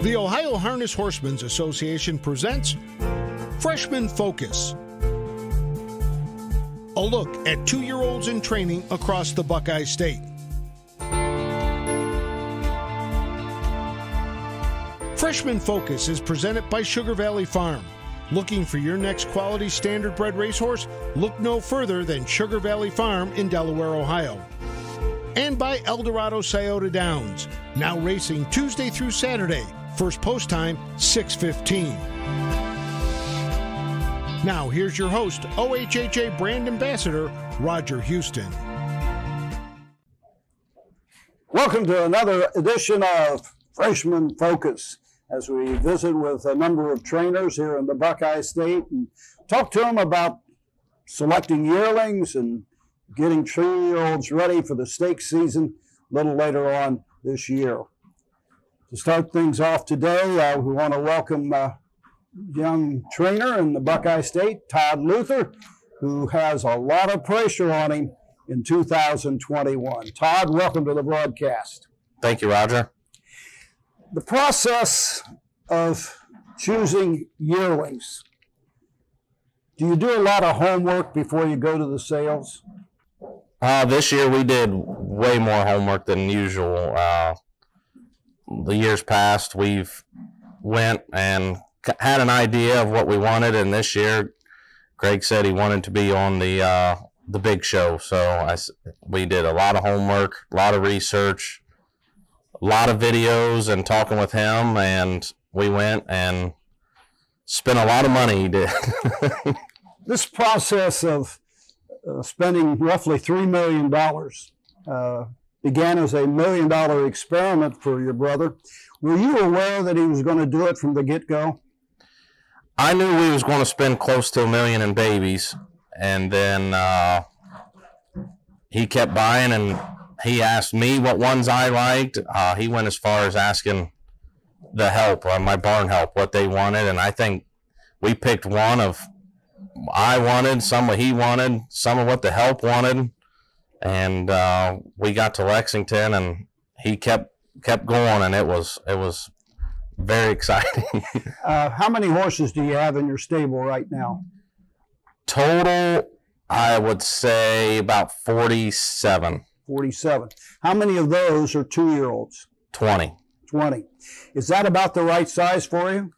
The Ohio Harness Horsemen's Association presents Freshman Focus, a look at 2-year-olds in training across the Buckeye State. Freshman Focus is presented by Sugar Valley Farm. Looking for your next quality standard bred racehorse? Look no further than Sugar Valley Farm in Delaware, Ohio. And by Eldorado Scioto Downs, now racing Tuesday through Saturday. First post time, 6:15. Now here's your host, OHHA brand ambassador, Roger Houston. Welcome to another edition of Freshman Focus, as we visit with a number of trainers here in the Buckeye State and talk to them about selecting yearlings and getting 2-year-olds ready for the stakes season a little later on this year. To start things off today, we want to welcome a young trainer in the Buckeye State, Todd Luther, who has a lot of pressure on him in 2021. Todd, welcome to the broadcast. Thank you, Roger. The process of choosing yearlings, do you do a lot of homework before you go to the sales? This year we did way more homework than usual. The years past, we've went and had an idea of what we wanted, and this year Greg said he wanted to be on the big show. So we did a lot of homework, a lot of research, a lot of videos and talking with him, and we went and spent a lot of money. This process of spending roughly $3 million began as a $1 million experiment for your brother. Were you aware that he was going to do it from the get-go? I knew we was going to spend close to $1 million in babies, and then he kept buying, and he asked me what ones I liked. He went as far as asking the help, my barn help, what they wanted, and I think we picked one of I wanted, some of he wanted, some of what the help wanted, and we got to Lexington, and he kept going, and it was very exciting. How many horses do you have in your stable right now? Total, I would say about 47. 47. How many of those are 2-year-olds? 20. 20. Is that about the right size for you?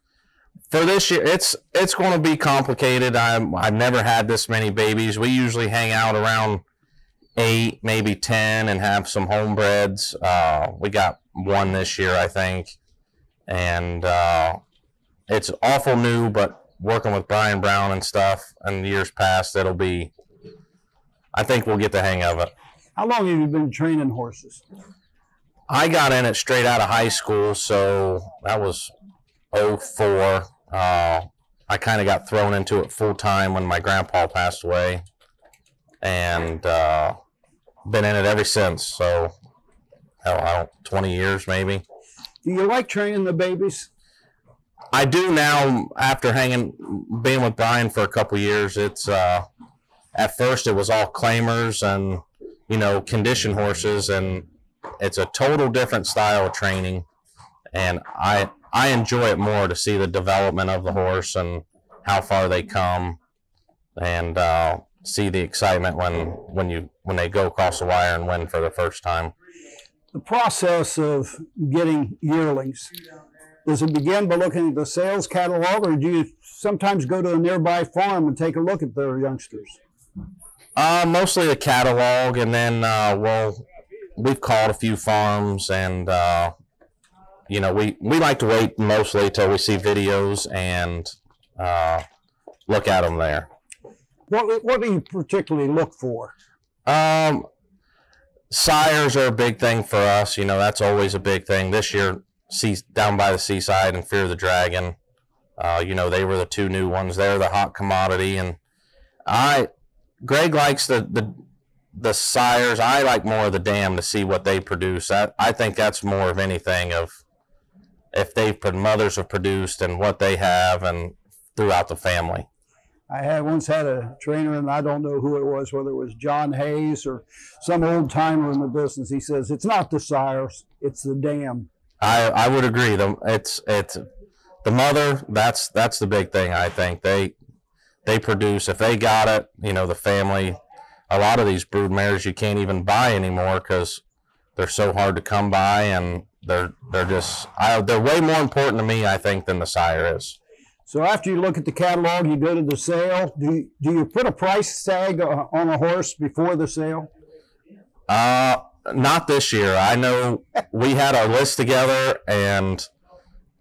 For this year, it's going to be complicated. I've never had this many babies. We usually hang out around 8, maybe 10, and have some homebreds. We got one this year, I think, and it's awful new, but working with Brian Brown and stuff in years past, I think we'll get the hang of it. How long have you been training horses? I got in it straight out of high school, so that was 04. I kind of got thrown into it full time when my grandpa passed away, and been in it ever since. So, 20 years maybe. Do you like training the babies? I do now. After being with Brian for a couple years, it's at first it was all claimers and condition horses, and it's a total different style of training, and I enjoy it more to see the development of the horse and how far they come, and see the excitement when they go across the wire and win for the first time. The process of getting yearlings, does it begin by looking at the sales catalog, or do you sometimes go to a nearby farm and take a look at their youngsters? Mostly the catalog, and then we've called a few farms, and we like to wait mostly till we see videos and look at them there. What do you particularly look for? Sires are a big thing for us. That's always a big thing. This year, Down by the Seaside and Fear the Dragon, they were the 2 new ones. They're the hot commodity, and Greg likes the sires. I like more of the dam to see what they produce. I think that's more of anything of if mothers have produced and what they have and throughout the family. I once had a trainer, and I don't know who it was, whether it was John Hayes or some old timer in the business. He says, it's not the sires, it's the dam. I would agree. It's the mother. That's the big thing. I think they produce. If they got it, the family. A lot of these brood mares you can't even buy anymore because they're so hard to come by, and they're way more important to me, I think, than the sire is. So after you look at the catalog, you go to the sale. Do you put a price tag on a horse before the sale? Not this year. I know we had our list together, and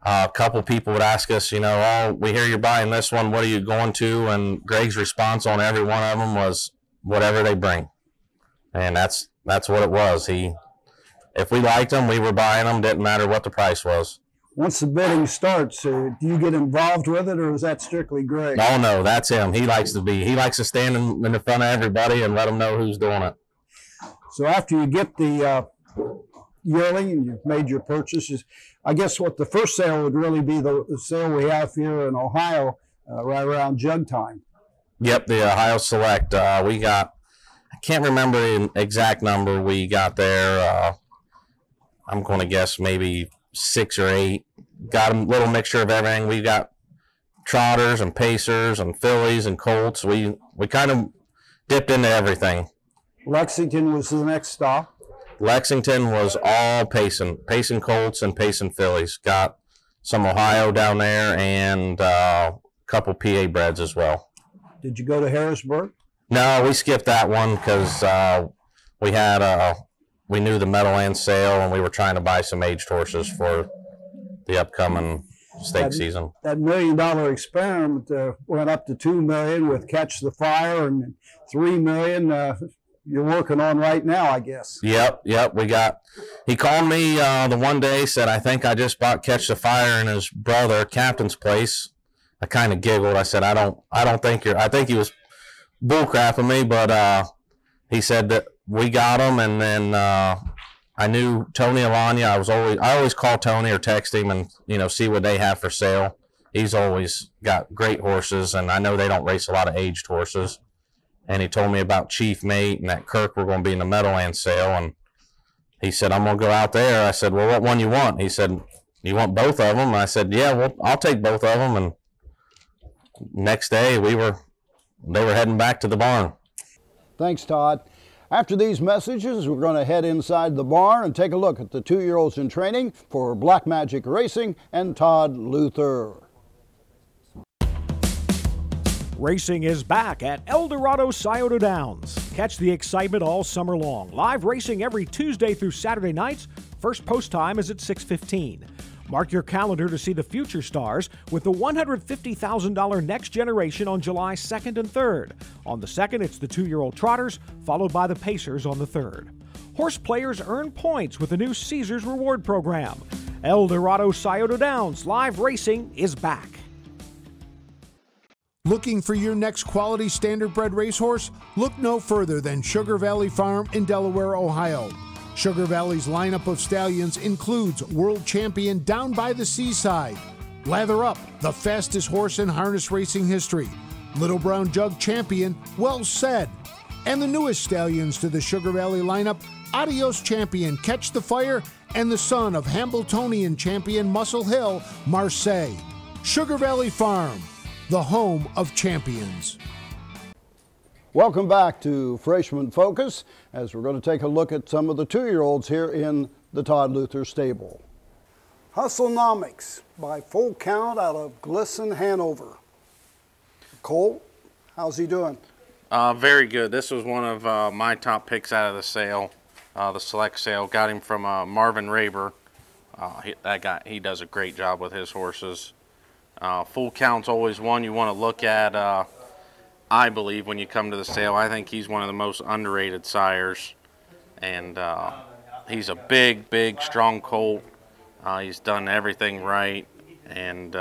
a couple people would ask us, oh, we hear you're buying this one. What are you going to? And Greg's response on every one of them was whatever they bring, and that's what it was. If we liked them, we were buying them. Didn't matter what the price was. Once the bidding starts, do you get involved with it, or is that strictly Greg? Oh no, that's him. He likes to stand in the front of everybody and let them know who's doing it. So after you get the yearling and you've made your purchases, I guess what the first sale would really be the sale we have here in Ohio right around jug time. Yep, the Ohio Select. We got, I can't remember the exact number we got there. I'm going to guess maybe 6 or 8. Got a little mixture of everything. We got trotters and pacers and fillies and colts. We kind of dipped into everything. Lexington was the next stop. Lexington was all pacing colts and pacing fillies. Got some Ohio down there and a couple PA breds as well. Did you go to Harrisburg? No, we skipped that one because we knew the Meadowlands sale, and we were trying to buy some aged horses for the upcoming stake season. That $1 million experiment went up to $2 million with Catch the Fire, and $3 million you're working on right now, I guess. Yep. He called me the one day, said, I think I just bought Catch the Fire and his brother, Captain's Place. I kind of giggled. I said, I don't think I think he was bullcrapping me, but he said that we got him, and then I knew Tony Alanya. I always call Tony or text him and see what they have for sale. He's always got great horses, and I know they don't race a lot of aged horses. And he told me about Chief Mate and that Kirk were going to be in the Meadowlands sale, and he said, I'm going to go out there. I said, well, what one you want? He said, you want both of them? I said, yeah, well, I'll take both of them. And next day they were heading back to the barn. Thanks, Todd. After these messages, we're going to head inside the barn and take a look at the 2-year-olds in training for Black Magic Racing and Todd Luther. Racing is back at Eldorado Scioto Downs. Catch the excitement all summer long. Live racing every Tuesday through Saturday nights. First post time is at 6:15. Mark your calendar to see the future stars with the $150,000 Next Generation on July 2nd and 3rd. On the 2nd, it's the 2-year-old Trotters, followed by the Pacers on the 3rd. Horse players earn points with the new Caesars Reward Program. Eldorado Scioto Downs live racing is back. Looking for your next quality standardbred racehorse? Look no further than Sugar Valley Farm in Delaware, Ohio. Sugar Valley's lineup of stallions includes World Champion Down by the Seaside, Lather Up, the fastest horse in harness racing history, Little Brown Jug Champion, Well Said, and the newest stallions to the Sugar Valley lineup, Adios Champion Catch the Fire, and the son of Hambletonian Champion Muscle Hill, Marseille. Sugar Valley Farm, the home of champions. Welcome back to Freshman Focus, as we're going to take a look at some of the 2-year-olds here in the Todd Luther stable. Hustlenomics by Full Count out of Glisson, Hanover. Cole, how's he doing? Very good. This was one of my top picks out of the sale, the select sale. Got him from Marvin Raber. He does a great job with his horses. Full Count's always one you want to look at, I believe, when you come to the sale. I think he's one of the most underrated sires. And he's a big, strong colt. He's done everything right. And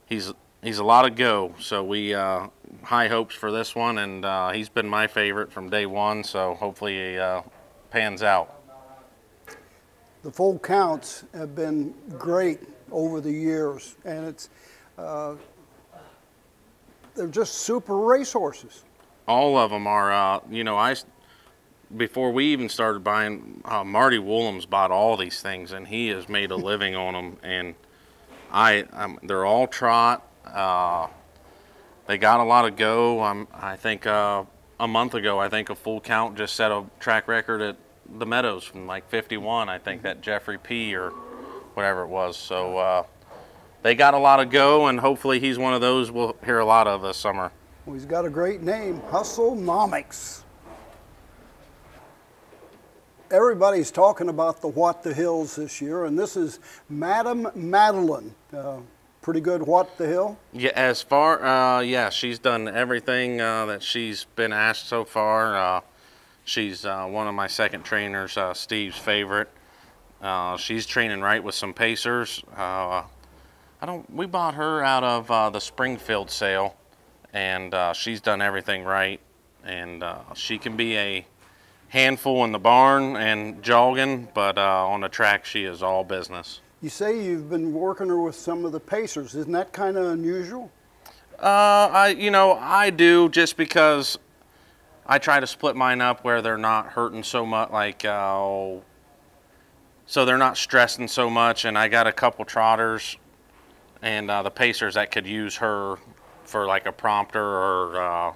he's a lot of go. So we high hopes for this one. And he's been my favorite from day one. So hopefully he pans out. The Full Counts have been great over the years, and it's they're just super racehorses. All of them are, before we even started buying, Marty Woolham's bought all these things, and he has made a living on them. And they're all trot. They got a lot of go. I think a month ago, I think a full count just set a track record at the Meadows from like 51. I think that Jeffrey P. or whatever it was. So they got a lot of go, and hopefully he's one of those we'll hear a lot of this summer. Well, he's got a great name, Hustlenomics. Everybody's talking about the What the Hills this year, and this is Madam Madeline. Pretty good What the Hill? Yeah, yeah, she's done everything that she's been asked so far. She's one of my second trainers, Steve's favorite. She's training right with some pacers. We bought her out of the Springfield sale, and she's done everything right. And she can be a handful in the barn and jogging, but on the track she is all business. You say you've been working her with some of the pacers. Isn't that kind of unusual? I do, just because I try to split mine up where they're not hurting so much, so they're not stressing so much. And I got a couple trotters and the pacers that could use her for like a prompter or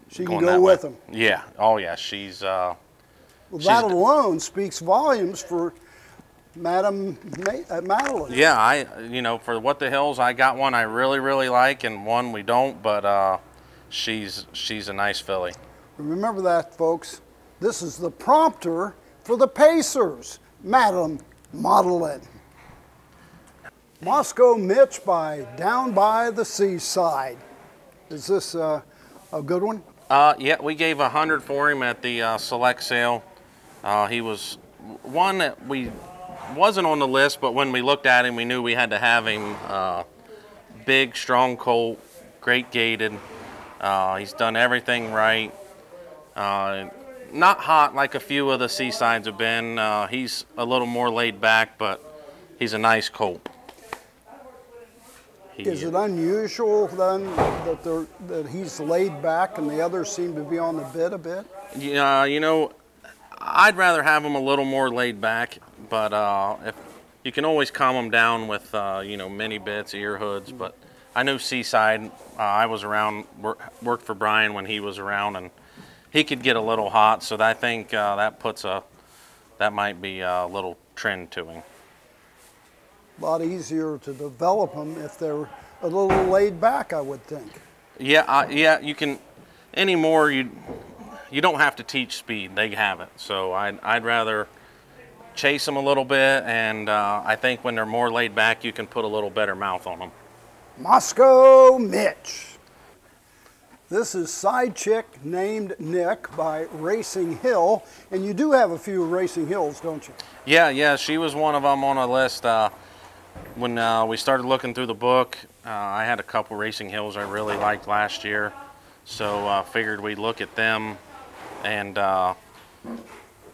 she can go with them. Yeah. Oh yeah. She's well, that alone speaks volumes for Madam Madeline. Yeah, for What the Hills, I got one I really, really like, and one we don't, but she's a nice filly. Remember that, folks. This is the prompter for the pacers, Madam Madeline. Moscow Mitch by Down by the Seaside. Is this a good one? Yeah, we gave 100 for him at the select sale. He was one that wasn't on the list, but when we looked at him, we knew we had to have him. Big, strong colt, great gaited. He's done everything right. Not hot like a few of the Seasides have been. He's a little more laid back, but he's a nice colt. Is it unusual then that he's laid back and the others seem to be on the bit a bit? Yeah, I'd rather have him a little more laid back, but if you can always calm him down with mini bits, ear hoods. But I know Seaside. I was around, worked for Brian when he was around, and he could get a little hot. So I think that might be a little trend to him. A lot easier to develop them if they're a little laid back, I would think. Yeah, yeah. You can anymore. You don't have to teach speed; they have it. So I'd rather chase them a little bit, and I think when they're more laid back, you can put a little better mouth on them. Moscow Mitch. This is Side Chick Named Nick by Racing Hill, and you do have a few Racing Hills, don't you? Yeah. She was one of them on a list. When we started looking through the book, I had a couple Racing Hills I really liked last year, so figured we'd look at them. And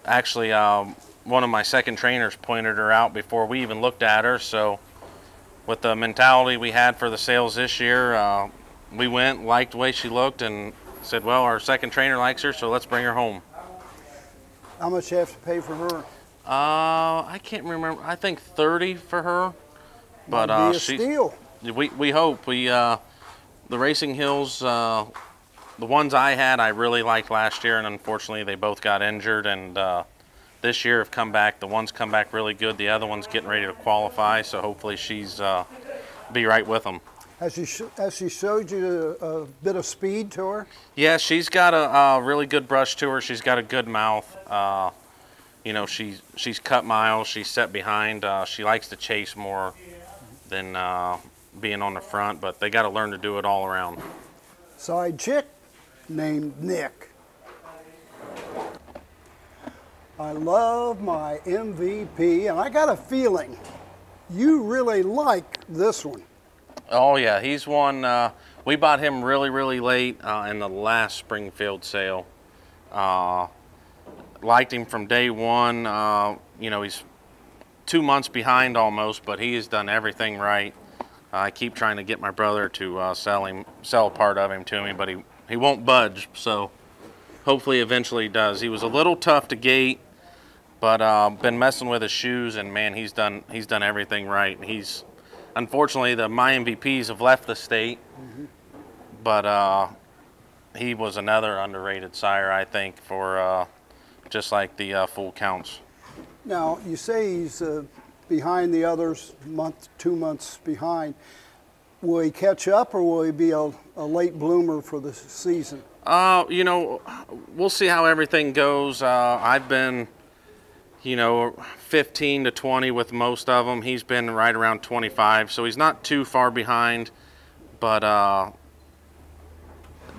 actually, one of my second trainers pointed her out before we even looked at her. So with the mentality we had for the sales this year, we went, liked the way she looked, and said, well, our second trainer likes her, so let's bring her home. How much do you have to pay for her? I can't remember. I think 30 for her. But be a steal. We hope. The Racing Hills, the ones I had, I really liked last year, and unfortunately they both got injured. And this year have come back. The one's come back really good. The other one's getting ready to qualify, so hopefully she's be right with them. Has she showed you a bit of speed to her? Yeah, she's got a really good brush to her. She's got a good mouth. She's cut miles. She's set behind. She likes to chase more than being on the front, but they got to learn to do it all around. Side Chick Named Nick. I love my MVP, and I got a feeling you really like this one. Oh yeah, he's one. We bought him really, really late in the last Springfield sale. Liked him from day one. He's 2 months behind almost, but he has done everything right. I keep trying to get my brother to sell a part of him to me, but he won't budge. So hopefully eventually he does. He was a little tough to gate, but been messing with his shoes, and man, he's done everything right. He's unfortunately my MVPs have left the state, but he was another underrated sire, I think, for just like the full counts. Now, you say he's behind the others, 2 months behind. Will he catch up, or will he be a late bloomer for the season? You know, we'll see how everything goes. I've been, 15 to 20 with most of them. He's been right around 25, so he's not too far behind, but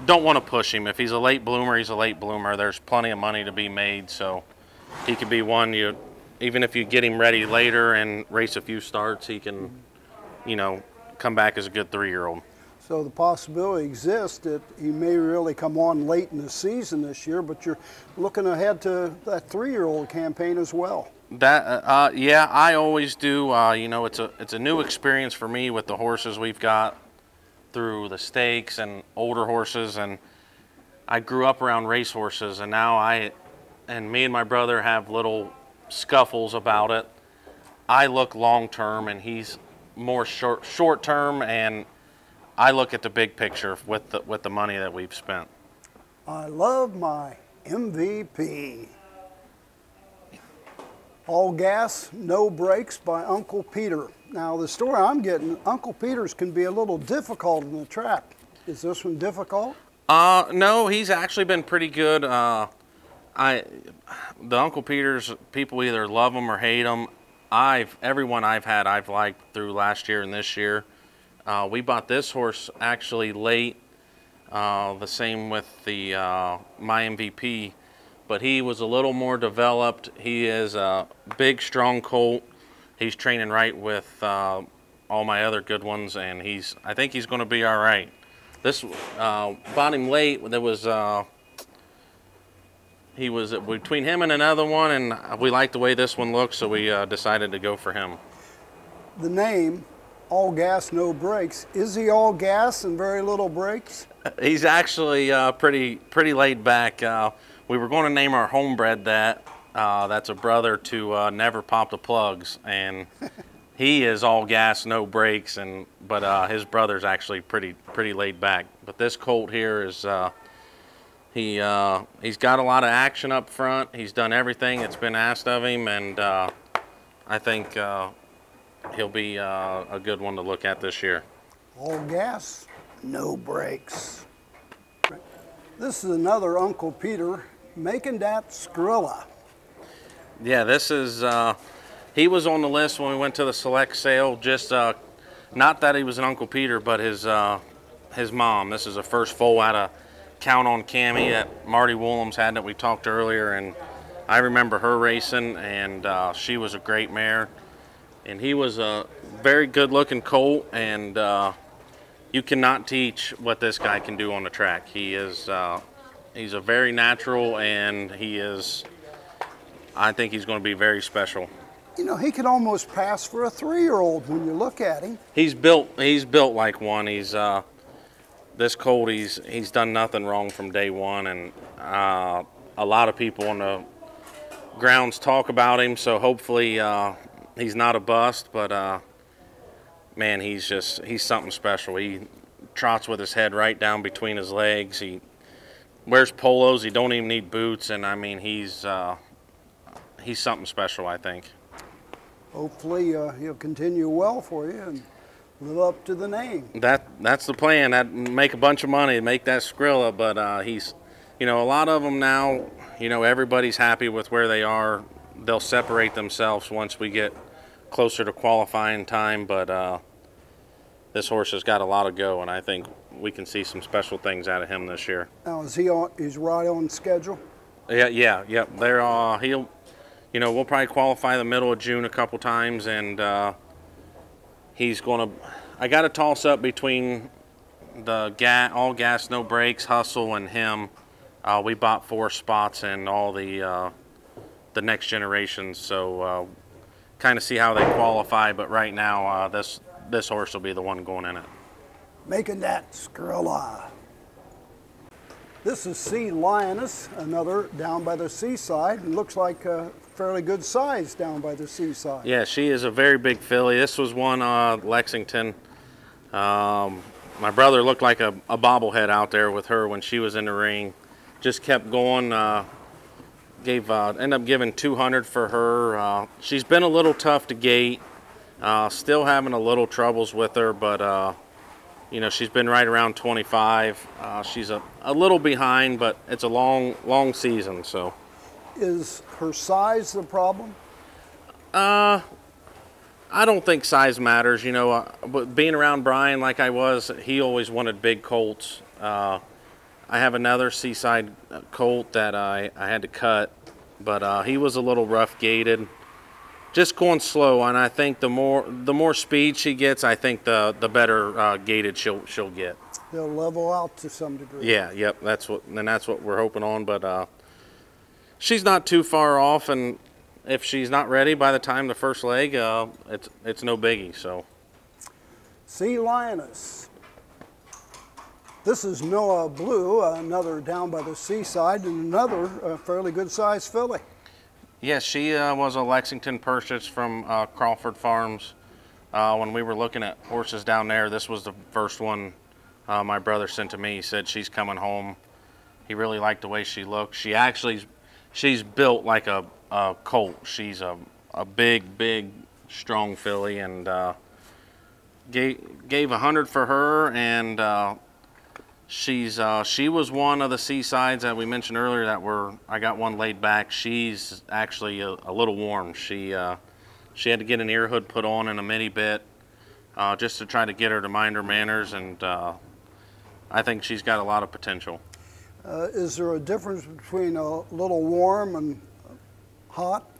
don't want to push him. If he's a late bloomer, he's a late bloomer. There's plenty of money to be made, so he could be one. Even if you get him ready later and race a few starts, he can, come back as a good 3-year-old. So the possibility exists that he may really come on late in the season this year, but you're looking ahead to that 3-year-old campaign as well. That, yeah, I always do. It's a new experience for me with the horses we've got through the stakes and older horses, and I grew up around race horses, and now me and my brother have little scuffles about it. I look long term, and he's more short term, and I look at the big picture with the money that we've spent. I love my MVP. All Gas, No Brakes by Uncle Peter. Now, the story I'm getting, Uncle Peter's can be a little difficult in the track. Is this one difficult? No, he's actually been pretty good. The Uncle Peters, people either love them or hate them. Everyone I've had, I've liked through last year and this year. We bought this horse actually late, the same with my MVP, but he was a little more developed. He is a big, strong colt. He's training right with all my other good ones, and I think he's going to be all right. This bought him late. There was he was between him and another one, and we liked the way this one looks, so we decided to go for him. The name, All Gas, No Brakes. Is he all gas and very little brakes? He's actually pretty laid back. We were going to name our homebred that. That's a brother to Never Pop the Plugs, and he is all gas, no brakes, but his brother's actually pretty laid back. But this colt here is he's got a lot of action up front. He's done everything that's been asked of him, and I think he'll be a good one to look at this year. All gas, no brakes. This is another Uncle Peter making that Skrilla. Yeah, this is, he was on the list when we went to the select sale, just not that he was an Uncle Peter, but his mom. This is the first foal out of Count on Cammy that Marty Woolham's had that we talked earlier, and I remember her racing, and she was a great mare. And he was a very good-looking colt, and you cannot teach what this guy can do on the track. He is, he's a very natural, and I think he's going to be very special. You know, he could almost pass for a 3-year-old when you look at him. He's built like one. He's this colt. He's done nothing wrong from day one, and a lot of people on the grounds talk about him. So hopefully he's not a bust. But man, he's something special. He trots with his head right down between his legs. He wears polos. He don't even need boots, and I mean he's something special, I think. Hopefully he'll continue well for you and live up to the name. That's the plan. That make a bunch of money, make that Skrilla. But he's, a lot of them now. Everybody's happy with where they are. They'll separate themselves once we get closer to qualifying time. But this horse has got a lot of go, and I think we can see some special things out of him this year. Now he's right on schedule? Yeah. They're we'll probably qualify the middle of June a couple times, and he's going to. I got a toss up between the All Gas, No Brakes, Hustle, and him. We bought 4 spots in all the next generations, so kind of see how they qualify. But right now, this horse will be the one going in it. Making that Skrilla. This is C Lioness, another down by the seaside, and looks like a fairly good size down by the seaside. Yeah, she is a very big filly. This was one Lexington. My brother looked like a bobblehead out there with her when she was in the ring. Just kept going. Ended up giving 200 for her. She's been a little tough to gate. Still having a little troubles with her, but you know, she's been right around 25. She's a little behind, but it's a long season. So, is her size the problem? I don't think size matters, you know, but being around Brian like I was, he always wanted big colts. I have another Seaside colt that I had to cut, but he was a little rough gated, just going slow. And I think the more speed she gets, I think the better gated she'll get. They'll level out to some degree. Yeah, yep, that's what we're hoping on. But she's not too far off, and if she's not ready by the time the first leg, it's no biggie. So, C Lioness. This is Noah Blue, another down by the seaside, and another fairly good-sized filly. Yes, she was a Lexington purchase from Crawford Farms. When we were looking at horses down there, this was the first one my brother sent to me. He said she's coming home. He really liked the way she looked. She's built like a colt. She's a big, strong filly, and gave 100 for her. And she was one of the Seasides that we mentioned earlier that I got one laid back. She's actually a little warm. She had to get an ear hood put on and a mini bit just to try to get her to mind her manners, and I think she's got a lot of potential. Is there a difference between a little warm and hot?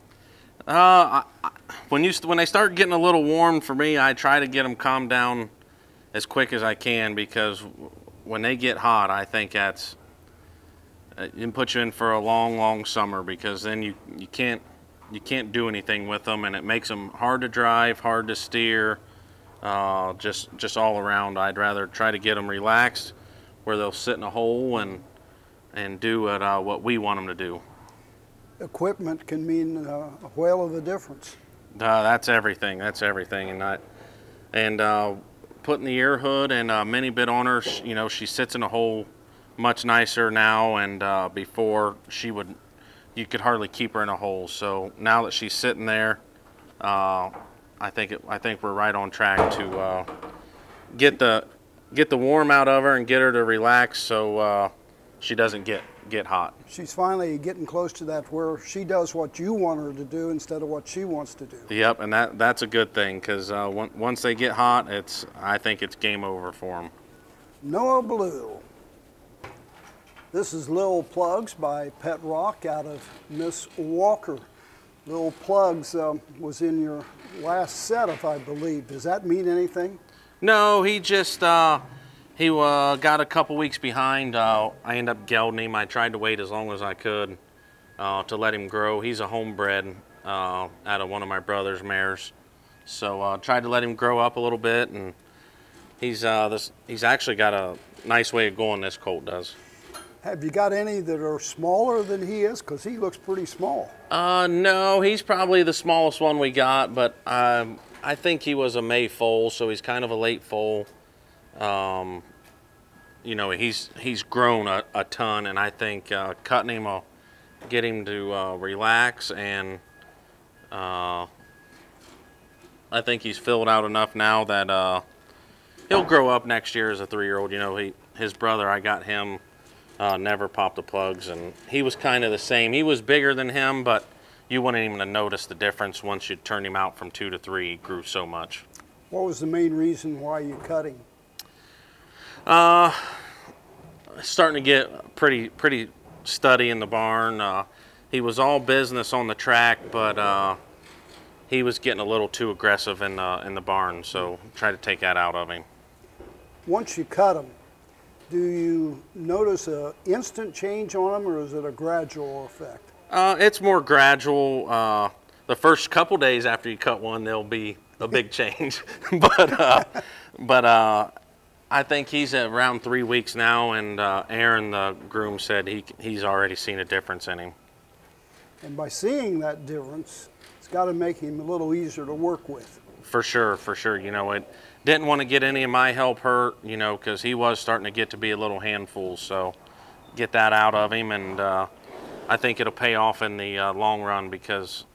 When they start getting a little warm for me, I try to get them calmed down as quick as I can, because when they get hot, I think it puts you in for a long summer, because then you can't do anything with them, and it makes them hard to drive, hard to steer, just all around. I'd rather try to get them relaxed where they'll sit in a hole and do what we want them to do. Equipment can mean a whale of a difference. That's everything. And putting the ear hood and a mini bit on her, you know, she sits in a hole much nicer now, and before you could hardly keep her in a hole. So now that she's sitting there, I think we're right on track to get the warm out of her and get her to relax, so she doesn't get hot. She's finally getting close to that where she does what you want her to do instead of what she wants to do. Yep, and that's a good thing, because once they get hot, I think it's game over for them. Noah Blue. This is Lil Plugs by Pet Rock out of Miss Walker. Lil Plugs was in your last set, if I believe. Does that mean anything? No, he just he got a couple weeks behind. I ended up gelding him. I tried to wait as long as I could to let him grow. He's a homebred out of one of my brother's mares, so tried to let him grow up a little bit, and he's actually got a nice way of going. This colt does. Have you got any that are smaller than he is? Because he looks pretty small. No, he's probably the smallest one we got, but I think he was a May foal, so he's kind of a late foal. You know, he's grown a ton, and I think cutting him will get him to relax, and I think he's filled out enough now that he'll grow up next year as a 3-year-old. You know, his brother, I got him, never popped the plugs, and he was kind of the same. He was bigger than him, but you wouldn't even notice the difference once you turned him out from 2 to 3. He grew so much. What was the main reason why you cut him? Starting to get pretty studdy in the barn. He was all business on the track, but he was getting a little too aggressive in the barn, so try to take that out of him. Once you cut him, do you notice an instant change on him, or is it a gradual effect? It's more gradual. The first couple days after you cut one, there'll be a big change, but I think he's at around 3 weeks now, and Aaron, the groom, said he's already seen a difference in him. And by seeing that difference, it's got to make him a little easier to work with. For sure, for sure. You know, it didn't want to get any of my help hurt, you know, because he was starting to get to be a little handful. So get that out of him, and I think it'll pay off in the long run, because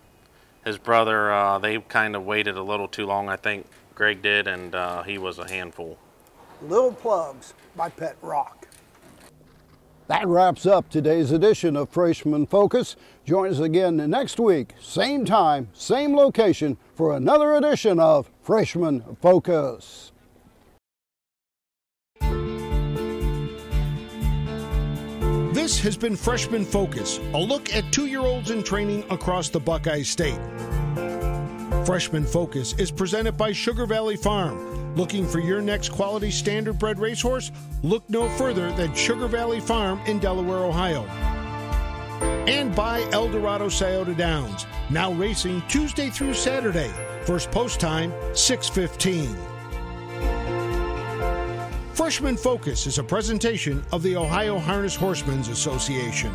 his brother, they kind of waited a little too long, I think Greg did, and he was a handful. Little Plugs by Pet Rock. That wraps up today's edition of Freshman Focus. Join us again next week, same time, same location, for another edition of Freshman Focus. This has been Freshman Focus, a look at 2-year-olds in training across the Buckeye State. Freshman Focus is presented by Sugar Valley Farm. Looking for your next quality standardbred racehorse? Look no further than Sugar Valley Farm in Delaware, Ohio. And by Eldorado Scioto Downs, now racing Tuesday through Saturday. First post time, 6:15. Freshman Focus is a presentation of the Ohio Harness Horsemen's Association.